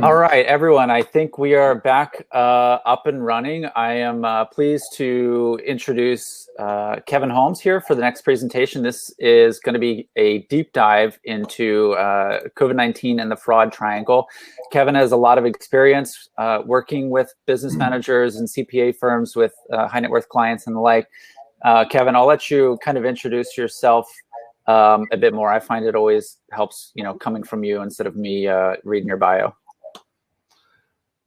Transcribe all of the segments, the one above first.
All right, everyone, I think we are back up and running. I am pleased to introduce Kevin Holmes here for the next presentation. This is going to be a deep dive into COVID-19 and the fraud triangle. Kevin has a lot of experience working with business managers and CPA firms with high net worth clients and the like. Kevin, I'll let you kind of introduce yourself a bit more. I find it always helps, coming from you instead of me reading your bio.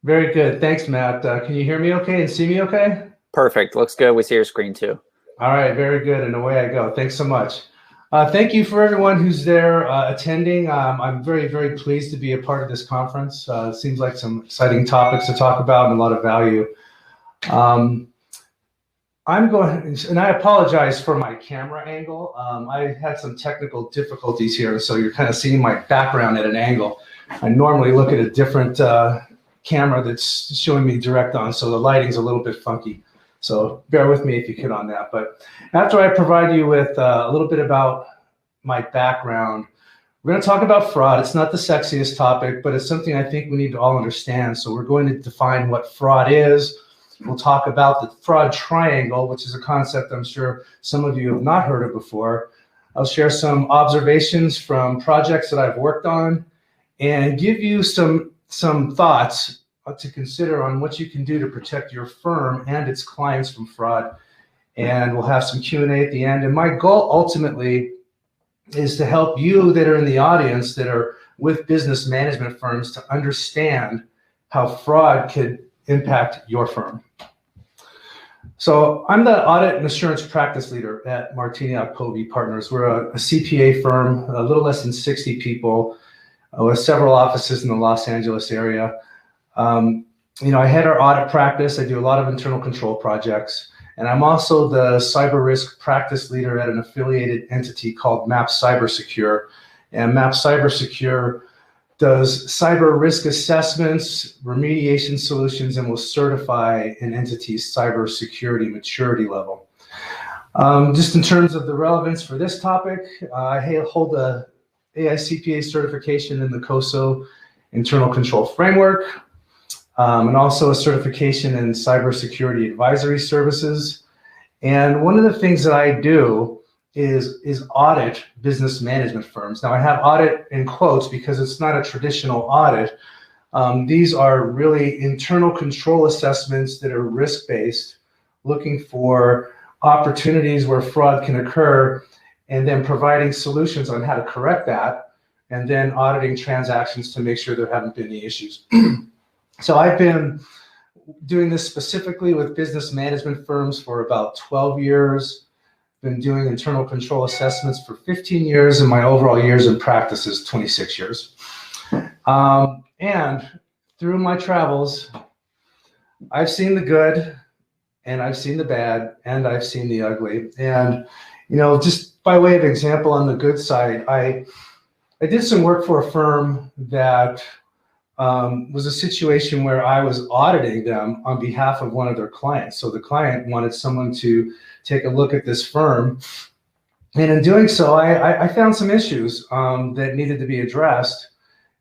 Very good. Thanks, Matt. Can you hear me okay and see me okay? Perfect. Looks good. We see your screen too. All right. Very good. And away I go. Thanks so much. Thank you for everyone who's there attending. I'm very, very pleased to be a part of this conference. It seems like some exciting topics to talk about and a lot of value. I'm going, and I apologize for my camera angle. I had some technical difficulties here, so you're kind of seeing my background at an angle. I normally look at a different camera that's showing me direct on, so the lighting's a little bit funky. So bear with me if you could on that. But after I provide you with a little bit about my background, we're going to talk about fraud. It's not the sexiest topic, but it's something I think we need to all understand. So we're going to define what fraud is. We'll talk about the fraud triangle, which is a concept I'm sure some of you have not heard of before. I'll share some observations from projects that I've worked on and give you some thoughts to consider on what you can do to protect your firm and its clients from fraud. And we'll have some Q&A at the end. And my goal ultimately is to help you that are in the audience that are with business management firms to understand how fraud could impact your firm. So I'm the audit and assurance practice leader at Martini Akpovi Partners. We're a CPA firm, a little less than 60 people, with several offices in the Los Angeles area. I head our audit practice. I do a lot of internal control projects, and I'm also the cyber risk practice leader at an affiliated entity called MAP Cybersecure. And MAP Cybersecure does cyber risk assessments, remediation solutions, and will certify an entity's cybersecurity maturity level. Just in terms of the relevance for this topic, I hold a AICPA certification in the COSO internal control framework, and also a certification in cybersecurity advisory services. And one of the things that I do is audit business management firms. Now I have audit in quotes because it's not a traditional audit. These are really internal control assessments that are risk-based, looking for opportunities where fraud can occur, and then providing solutions on how to correct that, and then auditing transactions to make sure there haven't been any issues. So I've been doing this specifically with business management firms for about 12 years. Been doing internal control assessments for 15 years, and my overall years in practice is 26 years. And through my travels, I've seen the good, and I've seen the bad, and I've seen the ugly. And just by way of example, on the good side, I did some work for a firm that was a situation where I was auditing them on behalf of one of their clients. So the client wanted someone to take a look at this firm. And in doing so, I found some issues that needed to be addressed.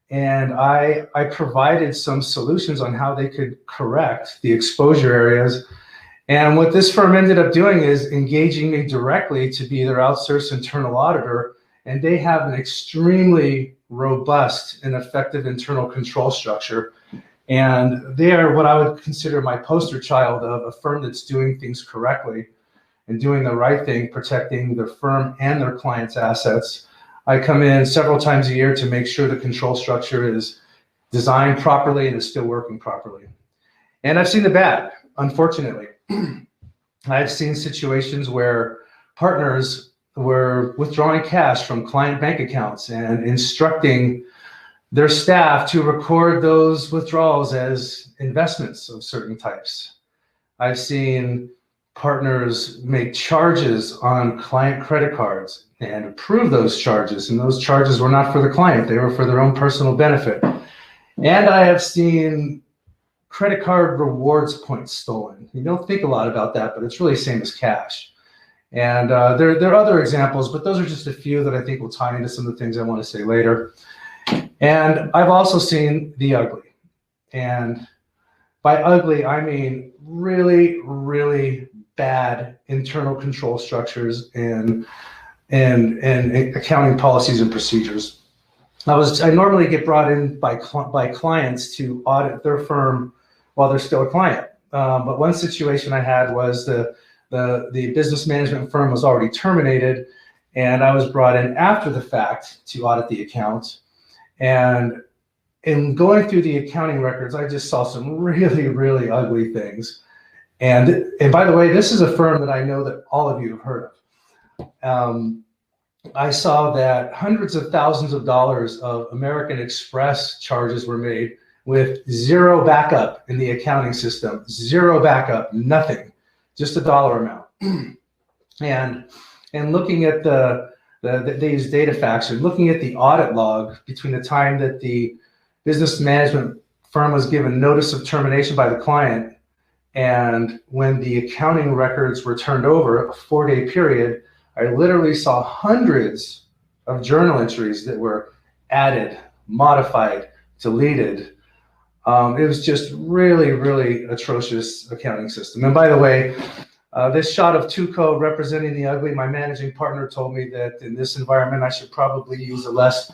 And I provided some solutions on how they could correct the exposure areas. And what this firm ended up doing is engaging me directly to be their outsourced internal auditor. And they have an extremely robust and effective internal control structure. And they are what I would consider my poster child of a firm that's doing things correctly and doing the right thing, protecting their firm and their clients' assets. I come in several times a year to make sure the control structure is designed properly and is still working properly. And I've seen the bad, unfortunately. I've seen situations where partners were withdrawing cash from client bank accounts and instructing their staff to record those withdrawals as investments of certain types. I've seen partners make charges on client credit cards and approve those charges, and those charges were not for the client, they were for their own personal benefit. And I have seen credit card rewards points stolen. You don't think a lot about that, but it's really the same as cash. And there are other examples, but those are just a few that I think will tie into some of the things I want to say later. And And I've also seen the ugly. And by ugly, I mean really, really bad internal control structures and accounting policies and procedures. I normally get brought in by clients to audit their firm while they're still a client. But one situation I had was the business management firm was already terminated, and I was brought in after the fact to audit the accounts. And in going through the accounting records, I just saw some really, really ugly things. And by the way, this is a firm that I know that all of you have heard of. I saw that hundreds of thousands of dollars of American Express charges were made with zero backup in the accounting system, zero backup, nothing, just a dollar amount. And looking at they use data facts, and looking at the audit log between the time that the business management firm was given notice of termination by the client and when the accounting records were turned over, a 4-day period, I literally saw hundreds of journal entries that were added, modified, deleted. It was just really, really atrocious accounting system. And by the way, this shot of Tuco representing the ugly, my managing partner told me that in this environment, I should probably use a less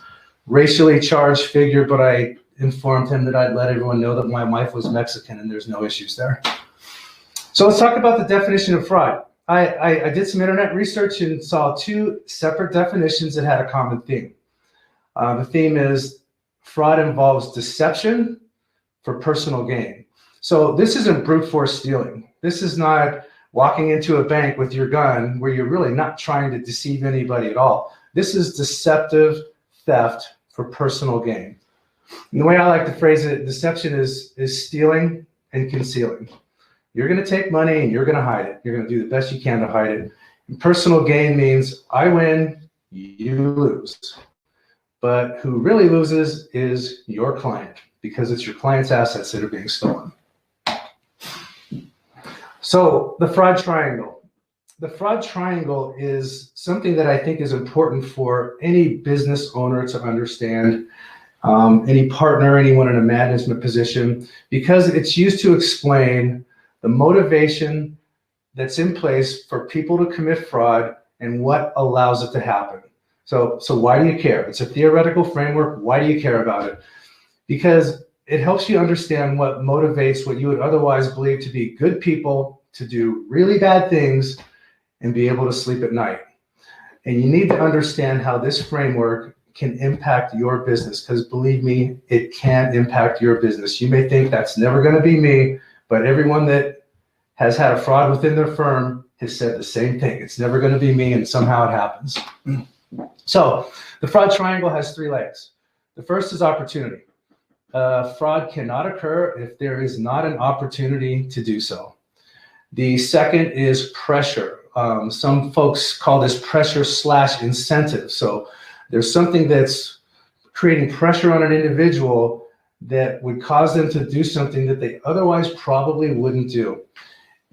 racially charged figure, but I informed him that I'd let everyone know that my wife was Mexican and there's no issues there. So let's talk about the definition of fraud. I did some internet research and saw 2 separate definitions that had a common theme. The theme is fraud involves deception for personal gain. So this isn't brute force stealing. This is not walking into a bank with your gun where you're really not trying to deceive anybody at all. This is deceptive theft for personal gain. And the way I like to phrase it, deception is stealing and concealing. You're going to take money and you're going to hide it. You're going to do the best you can to hide it. And personal gain means I win, you lose. But who really loses is your client, because it's your client's assets that are being stolen. So the fraud triangle. The fraud triangle is something that I think is important for any business owner to understand, any partner, anyone in a management position, because it's used to explain the motivation that's in place for people to commit fraud and what allows it to happen. So why do you care? It's a theoretical framework. Why do you care about it? Because it helps you understand what motivates what you would otherwise believe to be good people to do really bad things and be able to sleep at night. And you need to understand how this framework can impact your business, because believe me, it can impact your business. You may think that's never going to be me, but everyone that has had a fraud within their firm has said the same thing. It's never going to be me, and somehow it happens. So the fraud triangle has 3 legs. The first is opportunity. Fraud cannot occur if there is not an opportunity to do so. The second is pressure. Some folks call this pressure / incentive. So there's something that's creating pressure on an individual that would cause them to do something that they otherwise probably wouldn't do.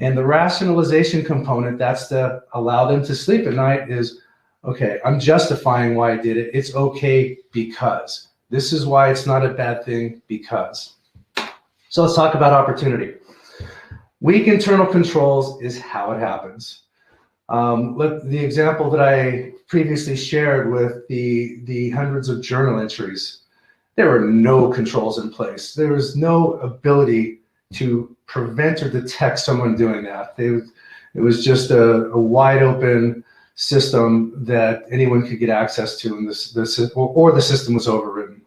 And the rationalization component, that's to allow them to sleep at night, is, okay, I'm justifying why I did it. It's okay because. This is why it's not a bad thing, because. So let's talk about opportunity. Weak internal controls is how it happens. The example that I previously shared with the hundreds of journal entries, there were no controls in place. There was no ability to prevent or detect someone doing that. It was just a wide open system that anyone could get access to, and the system was overridden.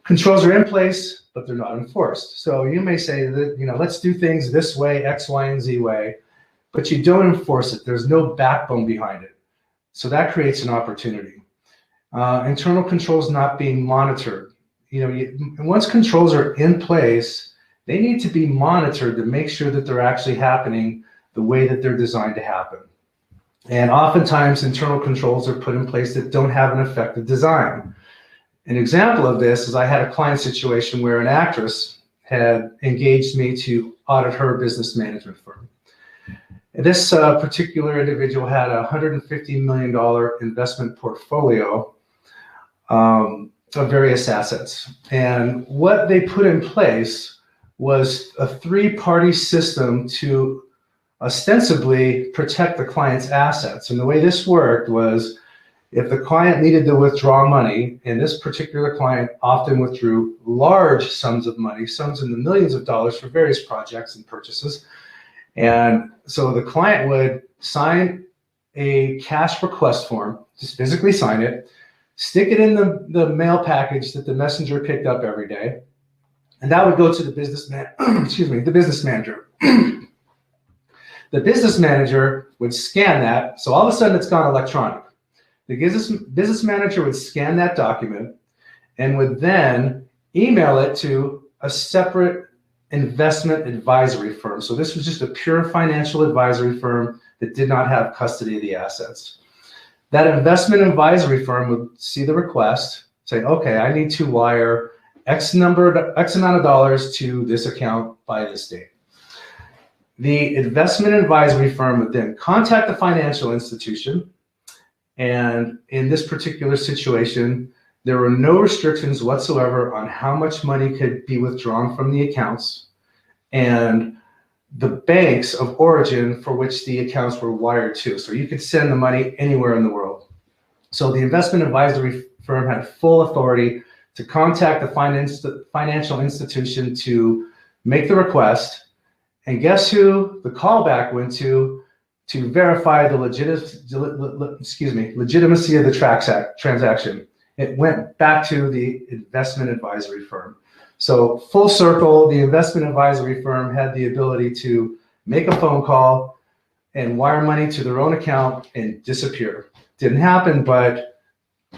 Controls are in place, but they're not enforced. So you may say that, let's do things this way, X, Y, and Z way, but you don't enforce it. There's no backbone behind it. So that creates an opportunity. Internal controls not being monitored. Once controls are in place, they need to be monitored to make sure that they're actually happening the way that they're designed to happen. And oftentimes internal controls are put in place that don't have an effective design. An example of this is I had a client situation where an actress had engaged me to audit her business management firm. This particular individual had a $150 million investment portfolio, of various assets. And what they put in place was a three-party system to ostensibly protect the client's assets. And the way this worked was, if the client needed to withdraw money, and this particular client often withdrew large sums of money, sums in the millions of dollars for various projects and purchases. And so the client would sign a cash request form, just physically sign it, stick it in the mail package that the messenger picked up every day, and that would go to the businessman, the business manager. The business manager would scan that, so all of a sudden it's gone electronic. The business manager would scan that document and would then email it to a separate investment advisory firm. So this was just a pure financial advisory firm that did not have custody of the assets. That investment advisory firm would see the request, say, okay, I need to wire X amount of dollars to this account by this date. The investment advisory firm would then contact the financial institution. And in this particular situation, there were no restrictions whatsoever on how much money could be withdrawn from the accounts and the banks of origin for which the accounts were wired to. So you could send the money anywhere in the world. So the investment advisory firm had full authority to contact the financial institution to make the request. And guess who the callback went to verify the legitimacy of the transaction? It went back to the investment advisory firm. So full circle, the investment advisory firm had the ability to make a phone call and wire money to their own account and disappear. Didn't happen, but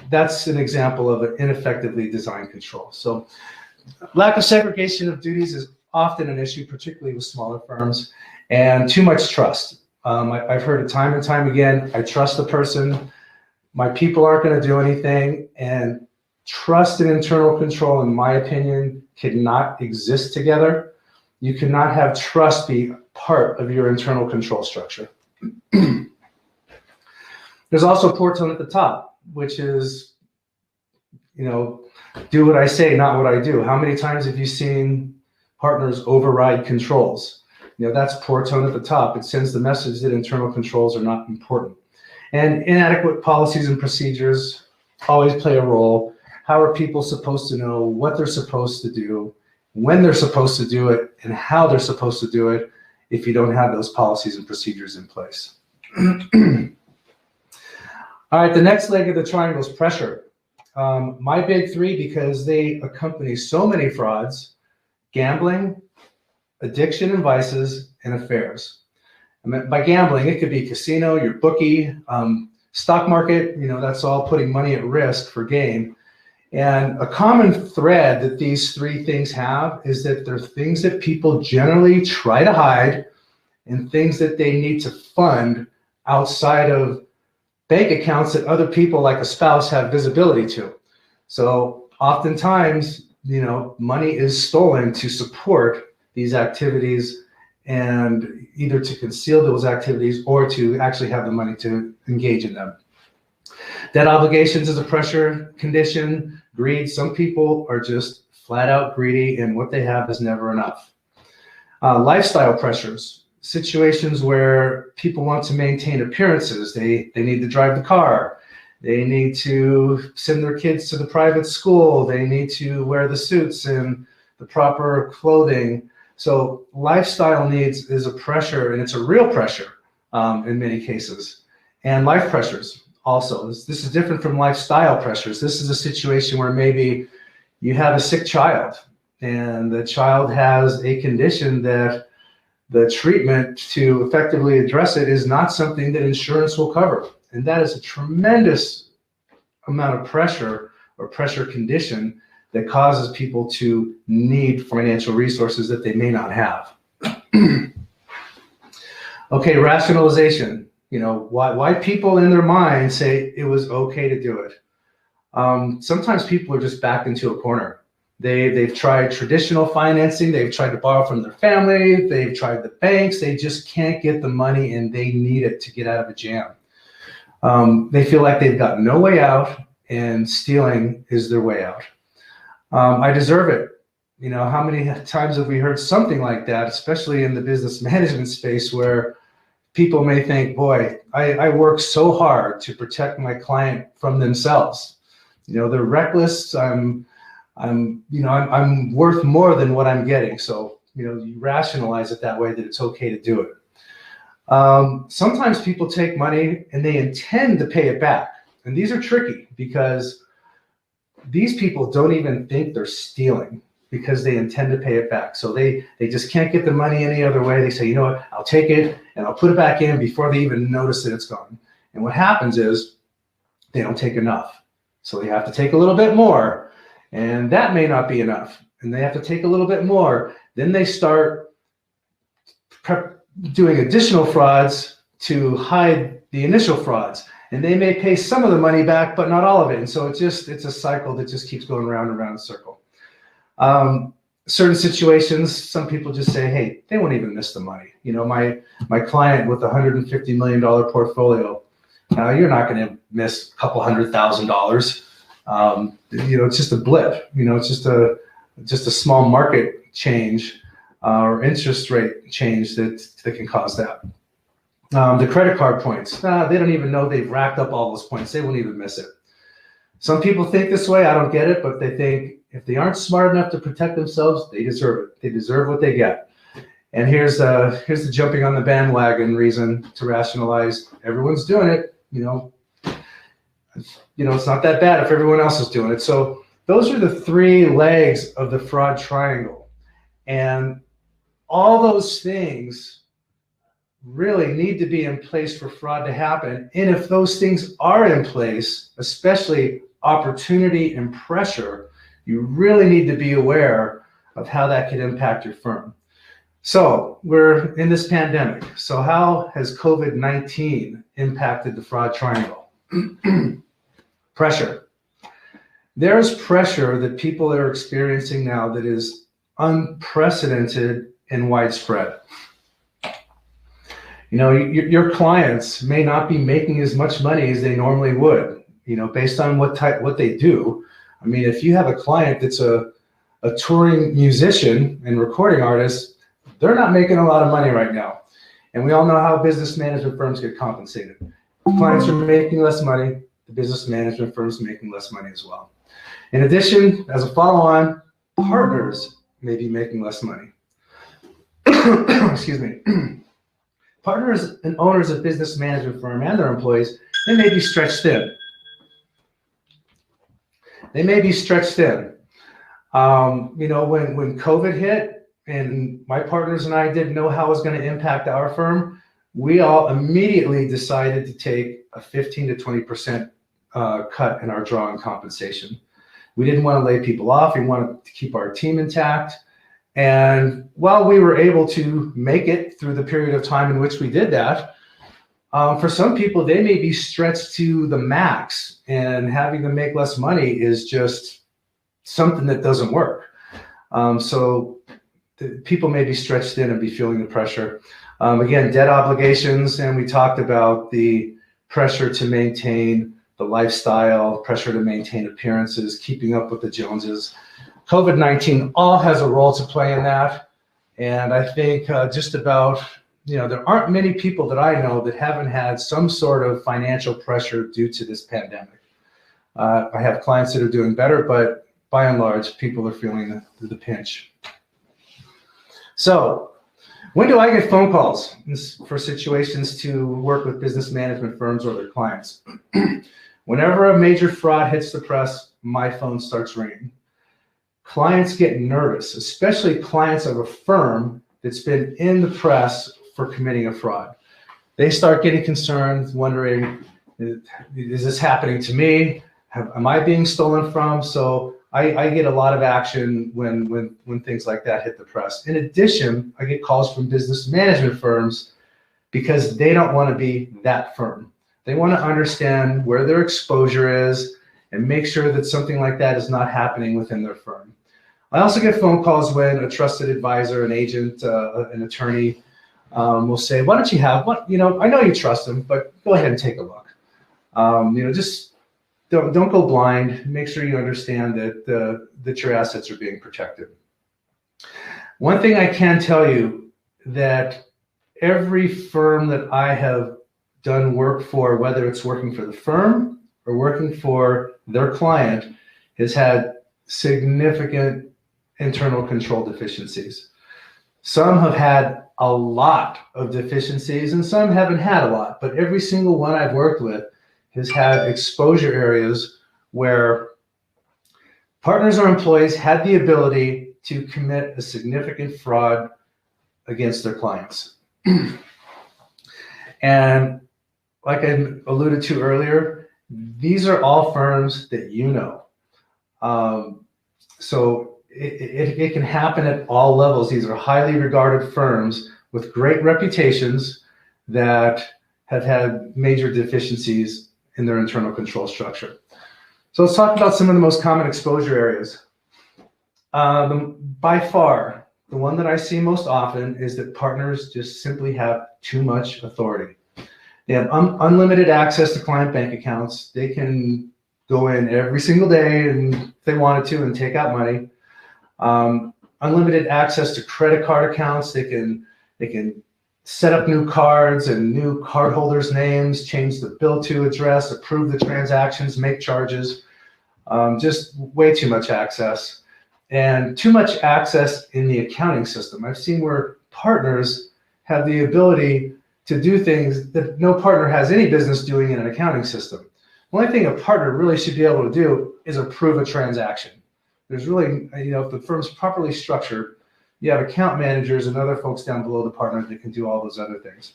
that's an example of an ineffectively designed control. So lack of segregation of duties is often an issue, particularly with smaller firms, and too much trust. I've heard it time and time again. I trust the person. My people aren't going to do anything. And trust and internal control, in my opinion, cannot exist together. You cannot have trust be part of your internal control structure. There's also poor tone at the top, which is, do what I say, not what I do. How many times have you seen partners override controls? That's poor tone at the top. It sends the message that internal controls are not important. And inadequate policies and procedures always play a role. How are people supposed to know what they're supposed to do, when they're supposed to do it, and how they're supposed to do it if you don't have those policies and procedures in place? All right, the next leg of the triangle is pressure. My big three, because they accompany so many frauds: gambling, addiction and vices, and affairs. By gambling, it could be casino, your bookie, stock market, that's all putting money at risk for gain. And a common thread that these three things have is that they're things that people generally try to hide and things that they need to fund outside of bank accounts that other people like a spouse have visibility to. So oftentimes, money is stolen to support these activities, and either to conceal those activities or to actually have the money to engage in them. Debt obligations is a pressure condition. Greed, some people are just flat out greedy and what they have is never enough. Lifestyle pressures, situations where people want to maintain appearances. They need to drive the car. They need to send their kids to the private school. They need to wear the suits and the proper clothing. So lifestyle needs is a pressure, and it's a real pressure in many cases. And life pressures also. This is different from lifestyle pressures. This is a situation where maybe you have a sick child and the child has a condition that the treatment to effectively address it is not something that insurance will cover. And that is a tremendous amount of pressure or pressure condition that causes people to need financial resources that they may not have. Okay, rationalization. Why people in their mind say it was okay to do it. Sometimes people are just backed into a corner. They've tried traditional financing. They've tried to borrow from their family. They've tried the banks. They just can't get the money, and they need it to get out of a jam. They feel like they've got no way out, and stealing is their way out. I deserve it. You know, how many times have we heard something like that, especially in the business management space, where people may think, boy, I work so hard to protect my client from themselves. You know, they're reckless. I'm worth more than what I'm getting. So, you know, you rationalize it that way, that it's okay to do it. Sometimes people take money and they intend to pay it back. And these are tricky because these people don't even think they're stealing because they intend to pay it back. So they just can't get the money any other way. They say, you know what, I'll take it and I'll put it back in before they even notice that it's gone. And what happens is they don't take enough. So they have to take a little bit more, and that may not be enough. And they have to take a little bit more. Then they start doing additional frauds to hide the initial frauds. And they may pay some of the money back, but not all of it. And so it's a cycle that just keeps going round and round in a circle. Certain situations, some people just say, hey, they won't even miss the money. You know, my client with a $150 million portfolio, you're not going to miss a couple $100,000. You know, it's just a blip. You know, it's just a small market change or interest rate change that can cause that. The credit card points, they don't even know they've racked up all those points. They won't even miss it. Some people think this way. I don't get it, but they think if they aren't smart enough to protect themselves, they deserve it. They deserve what they get. And here's the jumping on the bandwagon reason to rationalize. Everyone's doing it. You know, it's not that bad if everyone else is doing it. So those are the three legs of the fraud triangle. And all those things really need to be in place for fraud to happen. And if those things are in place, especially opportunity and pressure, you really need to be aware of how that could impact your firm. So we're in this pandemic. So how has COVID-19 impacted the fraud triangle? Pressure. There's pressure that people are experiencing now that is unprecedented and widespread. You know, your clients may not be making as much money as they normally would, you know, based on what they do. I mean, if you have a client that's a touring musician and recording artist, they're not making a lot of money right now. And we all know how business management firms get compensated. Clients are making less money, the business management firms making less money as well. In addition, as a follow-on, partners may be making less money. Excuse me. Partners and owners of business management firm and their employees, they may be stretched thin. They may be stretched thin. You know, when COVID hit and my partners and I didn't know how it was going to impact our firm, we all immediately decided to take a 15 to 20% cut in our drawing compensation. We didn't want to lay people off. We wanted to keep our team intact. And while we were able to make it through the period of time in which we did that, for some people, they may be stretched to the max, and having them make less money is just something that doesn't work. So people may be stretched thin and be feeling the pressure. Again, debt obligations, and we talked about the pressure to maintain the lifestyle, pressure to maintain appearances, keeping up with the Joneses. COVID-19 all has a role to play in that. And I think just about, you know, there aren't many people that I know that haven't had some sort of financial pressure due to this pandemic. I have clients that are doing better, but by and large, people are feeling the pinch. So when do I get phone calls for situations to work with business management firms or their clients? Whenever a major fraud hits the press, my phone starts ringing. Clients get nervous, especially clients of a firm that's been in the press for committing a fraud. They start getting concerned, wondering, is this happening to me? Am I being stolen from? So I get a lot of action when things like that hit the press. In addition, I get calls from business management firms because they don't want to be that firm. They want to understand where their exposure is and make sure that something like that is not happening within their firm. I also get phone calls when a trusted advisor, an agent, an attorney will say, why don't you have one? You know, I know you trust them, but go ahead and take a look. You know, just don't go blind. Make sure you understand that your assets are being protected. One thing I can tell you, that every firm that I have done work for, whether it's working for the firm or working for their client, has had significant internal control deficiencies. Some have had a lot of deficiencies and some haven't had a lot, but every single one I've worked with has had exposure areas where partners or employees had the ability to commit a significant fraud against their clients. And like I alluded to earlier, these are all firms that you know. So it can happen at all levels. These are highly regarded firms with great reputations that have had major deficiencies in their internal control structure. So let's talk about some of the most common exposure areas. By far, the one that I see most often is that partners just simply have too much authority. They have unlimited access to client bank accounts. They can go in every single day and if they wanted to and take out money. Unlimited access to credit card accounts. They can set up new cards and new cardholders' names, change the bill to address, approve the transactions, make charges. Just way too much access. And too much access in the accounting system. I've seen where partners have the ability to do things that no partner has any business doing in an accounting system. The only thing a partner really should be able to do is approve a transaction. There's really, if the firm's properly structured, you have account managers and other folks down below the partner that can do all those other things.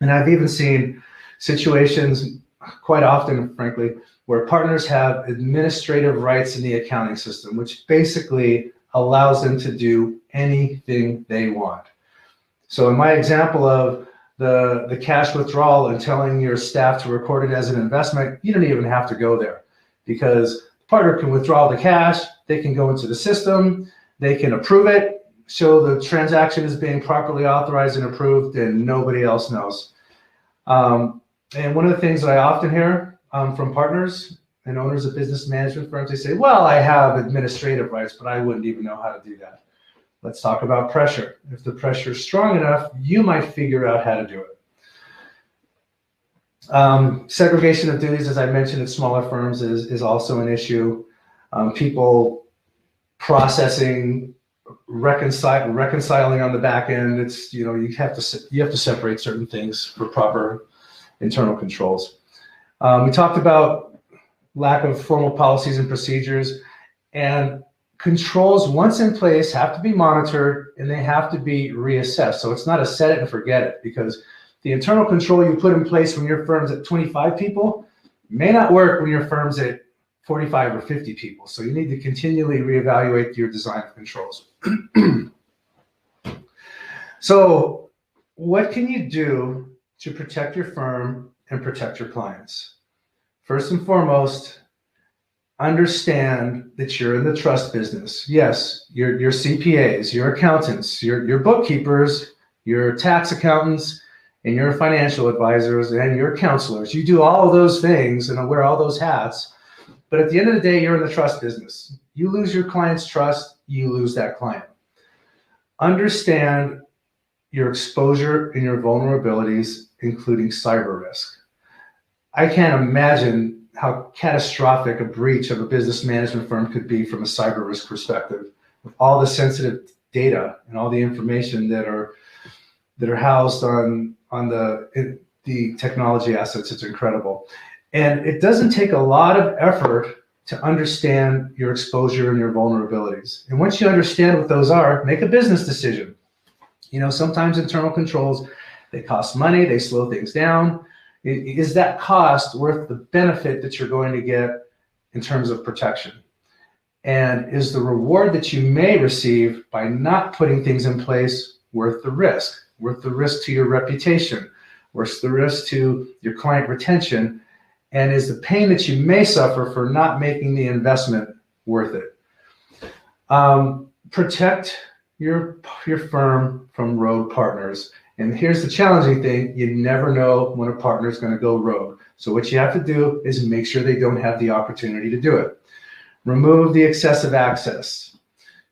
And I've even seen situations quite often, frankly, where partners have administrative rights in the accounting system, which basically allows them to do anything they want. So in my example of the cash withdrawal and telling your staff to record it as an investment, you don't even have to go there because the partner can withdraw the cash, they can go into the system, they can approve it, show the transaction is being properly authorized and approved, and nobody else knows. And one of the things that I often hear from partners and owners of business management firms, they say, well, I have administrative rights, but I wouldn't even know how to do that. Let's talk about pressure. If the pressure is strong enough, you might figure out how to do it. Segregation of duties, as I mentioned, at smaller firms is also an issue. People processing, reconciling on the back end. It's you have to separate certain things for proper internal controls. We talked about lack of formal policies and procedures, and controls once in place have to be monitored and they have to be reassessed. So it's not a set it and forget it, because the internal control you put in place when your firm's at 25 people may not work when your firm's at 45 or 50 people. So you need to continually reevaluate your design of controls. So what can you do to protect your firm and protect your clients? First and foremost, understand that you're in the trust business. Yes, your CPAs, your accountants, your bookkeepers, your tax accountants, and your financial advisors and your counselors. You do all of those things and wear all those hats. But at the end of the day, you're in the trust business. You lose your client's trust, you lose that client. Understand your exposure and your vulnerabilities, including cyber risk. I can't imagine how catastrophic a breach of a business management firm could be from a cyber risk perspective, with all the sensitive data and all the information that are housed on the technology assets. It's incredible. And it doesn't take a lot of effort to understand your exposure and your vulnerabilities. And once you understand what those are, make a business decision. Sometimes internal controls, they cost money, they slow things down. Is that cost worth the benefit that you're going to get in terms of protection? And is the reward that you may receive by not putting things in place worth the risk? Worth the risk to your reputation? Worth the risk to your client retention? And is the pain that you may suffer for not making the investment worth it? Protect your firm from rogue partners. And here's the challenging thing: you never know when a partner is going to go rogue. So what you have to do is make sure they don't have the opportunity to do it. Remove the excessive access.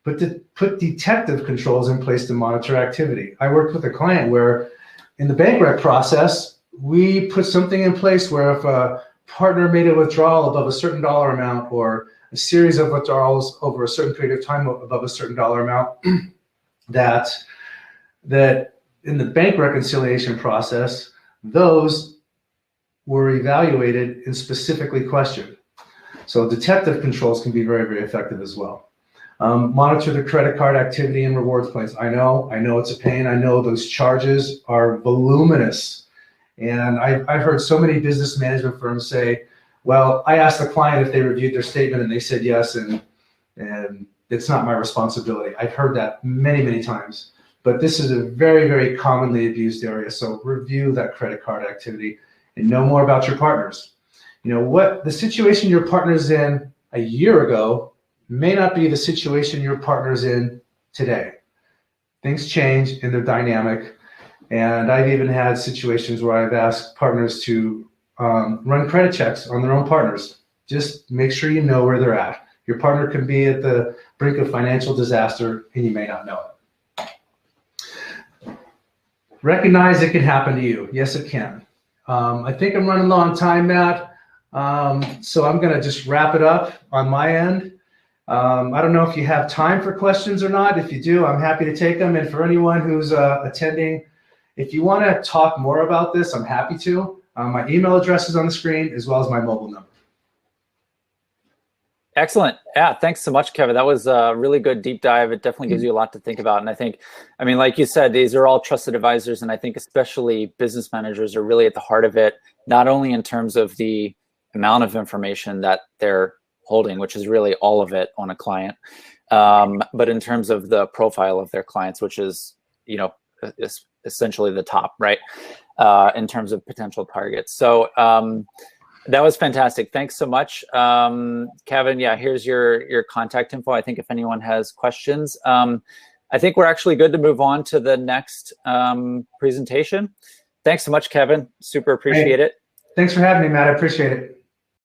Put detective controls in place to monitor activity. I worked with a client where in the bank rec process, we put something in place where if a partner made a withdrawal above a certain dollar amount or a series of withdrawals over a certain period of time above a certain dollar amount, that in the bank reconciliation process, those were evaluated and specifically questioned. So detective controls can be very, very effective as well. Monitor the credit card activity and rewards plans. I know it's a pain. I know those charges are voluminous. And I've heard so many business management firms say, well, I asked the client if they reviewed their statement and they said yes, and it's not my responsibility. I've heard that many, many times. But this is a very, very commonly abused area. So review that credit card activity and know more about your partners. You know, what the situation your partner's in a year ago may not be the situation your partner's in today. Things change and they're dynamic. And I've even had situations where I've asked partners to run credit checks on their own partners. Just make sure you know where they're at. Your partner can be at the brink of financial disaster and you may not know it. Recognize it can happen to you. Yes, it can. I think I'm running low on time, Matt. So I'm going to just wrap it up on my end. I don't know if you have time for questions or not. If you do, I'm happy to take them. And for anyone who's attending, if you want to talk more about this, I'm happy to. My email address is on the screen as well as my mobile number. Excellent. Yeah, thanks so much, Kevin. That was a really good deep dive. It definitely gives you a lot to think about. And I think, I mean, like you said, these are all trusted advisors. And I think especially business managers are really at the heart of it, not only in terms of the amount of information that they're holding, which is really all of it on a client, but in terms of the profile of their clients, which is, you know, is essentially the top, right, in terms of potential targets. So that was fantastic. Thanks so much, Kevin. Yeah, here's your contact info. I think if anyone has questions, I think we're actually good to move on to the next presentation. Thanks so much, Kevin. Super appreciate it. Thanks for having me, Matt. I appreciate it.